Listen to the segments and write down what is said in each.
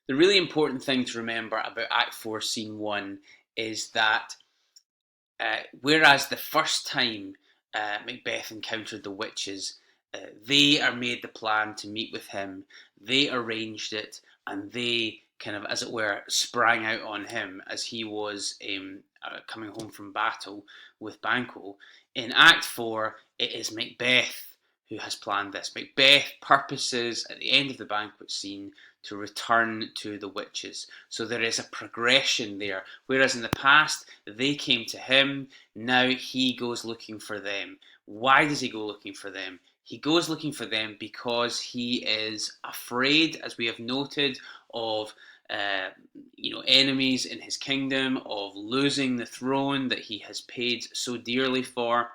The really important thing to remember about Act 4, Scene 1 is that whereas the first time Macbeth encountered the witches, they are made the plan to meet with him, they arranged it, and they kind of, as it were, sprang out on him as he was coming home from battle with Banquo. In Act 4, it is Macbeth who has planned this. Macbeth purposes at the end of the banquet scene to return to the witches. So there is a progression there. Whereas in the past, they came to him, now he goes looking for them. Why does he go looking for them? He goes looking for them because he is afraid, as we have noted, of enemies in his kingdom, of losing the throne that he has paid so dearly for,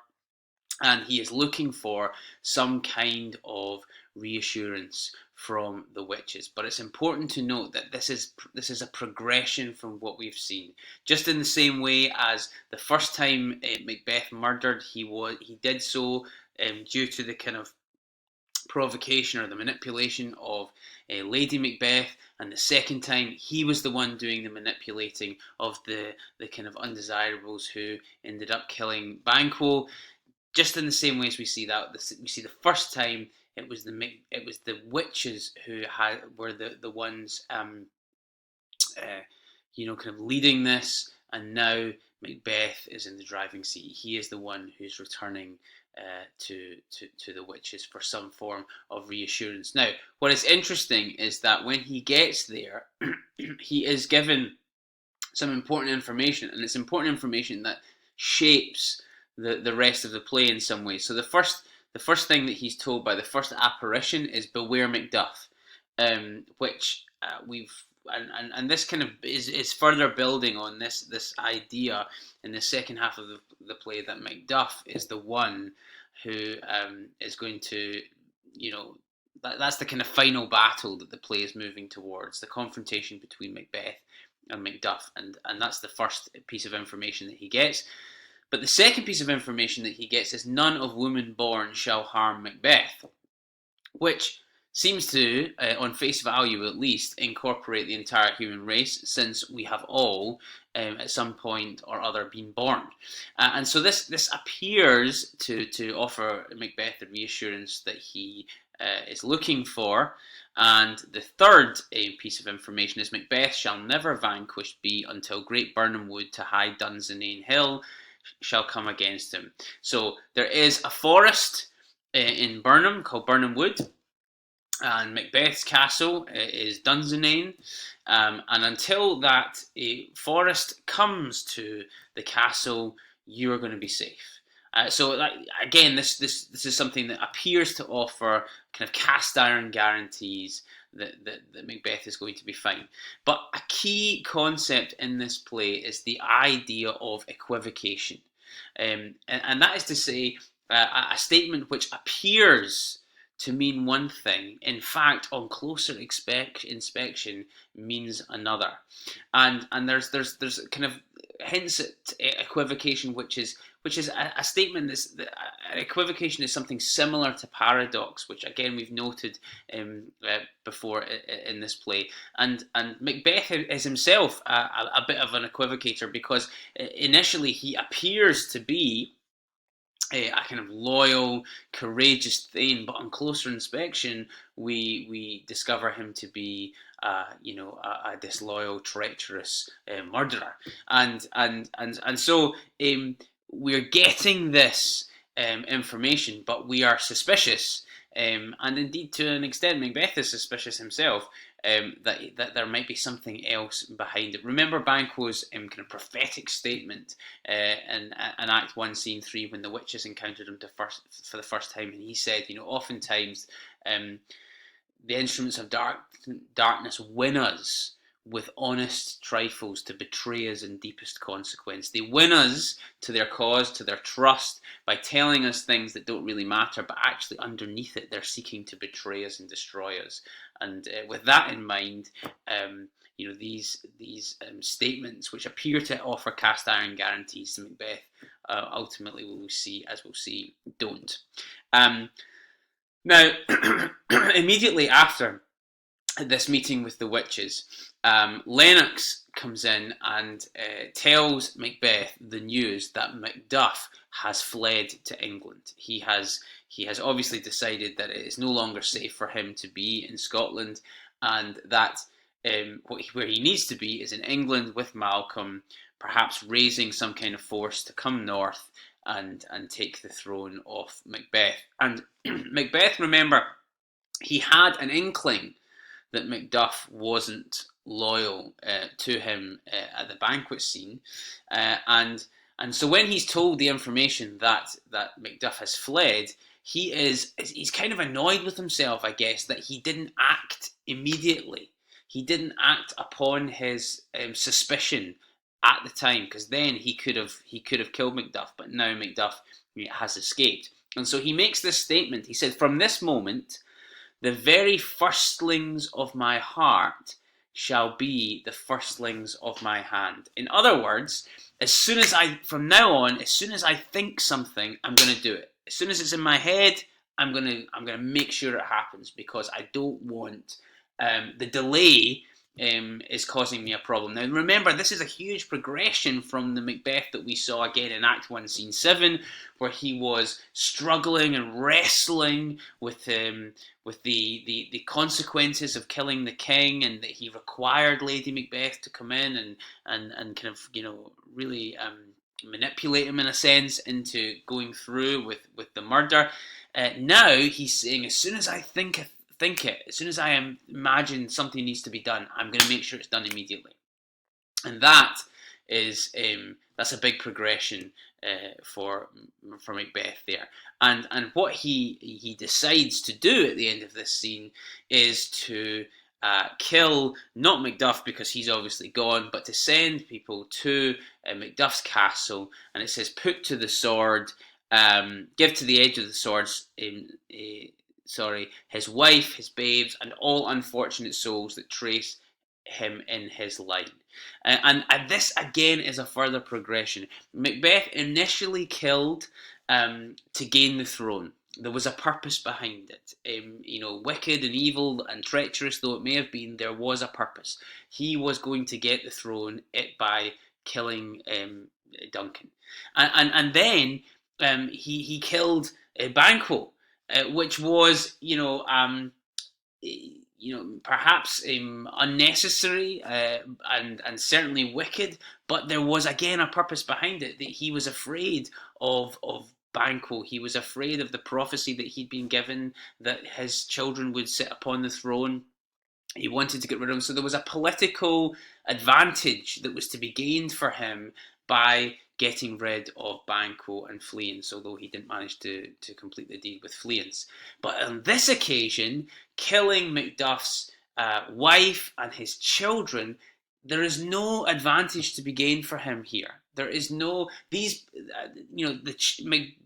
and he is looking for some kind of reassurance from the witches. But it's important to note that this is a progression from what we've seen. Just in the same way as the first time Macbeth murdered, he did so due to the kind of provocation or the manipulation of Lady Macbeth, and the second time he was the one doing the manipulating of the kind of undesirables who ended up killing Banquo. Just in the same way as we see we see the first time it was the witches who were the ones kind of leading this, and now Macbeth is in the driving seat. He is the one who's returning to the witches for some form of reassurance. Now, what is interesting is that when he gets there, he is given some important information, and it's important information that shapes the rest of the play in some ways. So the first thing that he's told by the first apparition is "Beware Macduff," which we've and this kind of is further building on this idea in the second half of the play that Macduff is the one who is going to, that's the kind of final battle that the play is moving towards, the confrontation between Macbeth and Macduff, and that's the first piece of information that he gets. But the second piece of information that he gets is "None of woman born shall harm Macbeth," which seems to, on face value at least, incorporate the entire human race, since we have all, at some point or other, been born. And so this appears to offer Macbeth the reassurance that he is looking for. And the third piece of information is "Macbeth shall never vanquished be until great Birnam wood to high Dunsinane hill shall come against him." So there is a forest in Birnam called Birnam Wood, and Macbeth's castle is Dunsinane, and until that forest comes to the castle, you are going to be safe. Again, this is something that appears to offer kind of cast iron guarantees that Macbeth is going to be fine. But a key concept in this play is the idea of equivocation, and that is to say, a statement which appears to mean one thing, in fact, on closer inspection, means another. And there's kind of hints at equivocation, which is a statement that's equivocation is something similar to paradox, which again we've noted before in this play. And Macbeth is himself a bit of an equivocator, because initially he appears to be a kind of loyal, courageous thing, but on closer inspection, we discover him to be, a disloyal, treacherous murderer, and so we're getting this information, but we are suspicious, and indeed to an extent, Macbeth is suspicious himself. That there might be something else behind it. Remember Banquo's kind of prophetic statement in Act 1, Scene 3, when the witches encountered him for the first time, and he said, oftentimes the instruments of darkness win us with honest trifles to betray us in deepest consequence. They win us to their cause, to their trust, by telling us things that don't really matter, but actually underneath it, they're seeking to betray us and destroy us. And with that in mind, these statements, which appear to offer cast iron guarantees to Macbeth, ultimately we'll see, don't. Now, immediately after at this meeting with the witches, Lennox comes in and tells Macbeth the news that Macduff has fled to England. He has obviously decided that it is no longer safe for him to be in Scotland, and that where he needs to be is in England with Malcolm, perhaps raising some kind of force to come north and take the throne off Macbeth. And Macbeth, remember, he had an inkling that Macduff wasn't loyal to him at the banquet scene, and so when he's told the information that Macduff has fled, he's kind of annoyed with himself, I guess, that he didn't act immediately. He didn't act upon his suspicion at the time, because then he could have killed Macduff, but now Macduff has escaped, and so he makes this statement. He said, "From this moment, the very firstlings of my heart shall be the firstlings of my hand." In other words, from now on, as soon as I think something, I'm going to do it. As soon as it's in my head, I'm going to make sure it happens, because I don't want the delay is causing me a problem. Now, remember, this is a huge progression from the Macbeth that we saw again in Act 1, Scene 7, where he was struggling and wrestling with the consequences of killing the king, and that he required Lady Macbeth to come in and kind of really manipulate him in a sense into going through with the murder. Now he's saying, as soon as I think it, as soon as I imagine something needs to be done, I'm going to make sure it's done immediately. And that's a big progression for Macbeth there. And what he decides to do at the end of this scene is to kill not Macduff, because he's obviously gone, but to send people to Macduff's castle, and it says, "Put to the sword, give to the edge of the swords, his wife, his babes, and all unfortunate souls that trace him in his line." And this again is a further progression. Macbeth initially killed to gain the throne. There was a purpose behind it. Wicked and evil and treacherous though it may have been, there was a purpose. He was going to get the throne by killing Duncan, and then he killed Banquo, which was perhaps unnecessary and certainly wicked, but there was again a purpose behind it. That he was afraid of Banquo. He was afraid of the prophecy that he'd been given, that his children would sit upon the throne. He wanted to get rid of him, so there was a political advantage that was to be gained for him by getting rid of Banquo and Fleance, although he didn't manage to complete the deed with Fleance. But on this occasion, killing Macduff's wife and his children, there is no advantage to be gained for him here. There is no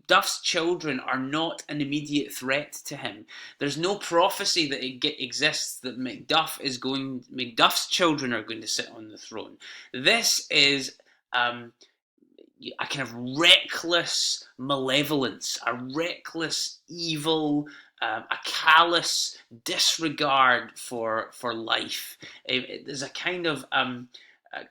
Macduff's children are not an immediate threat to him. There's no prophecy that exists that Macduff's children are going to sit on the throne. This is a kind of reckless malevolence, a reckless evil, a callous disregard for life. There's a kind of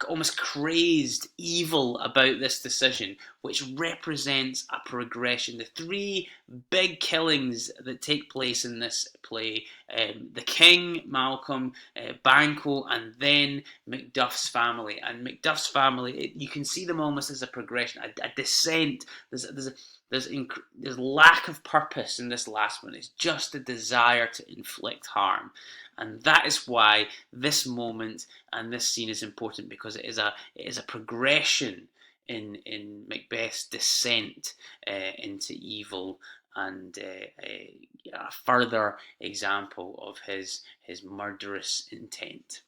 almost crazed evil about this decision, which represents a progression. The three big killings that take place in this play, the king, Malcolm, Banquo, and then Macduff's family. And Macduff's family, you can see them almost as a progression, a descent. There's lack of purpose in this last one. It's just a desire to inflict harm. And that is why this moment and this scene is important, because it is a progression in Macbeth's descent into evil, and a further example of his murderous intent.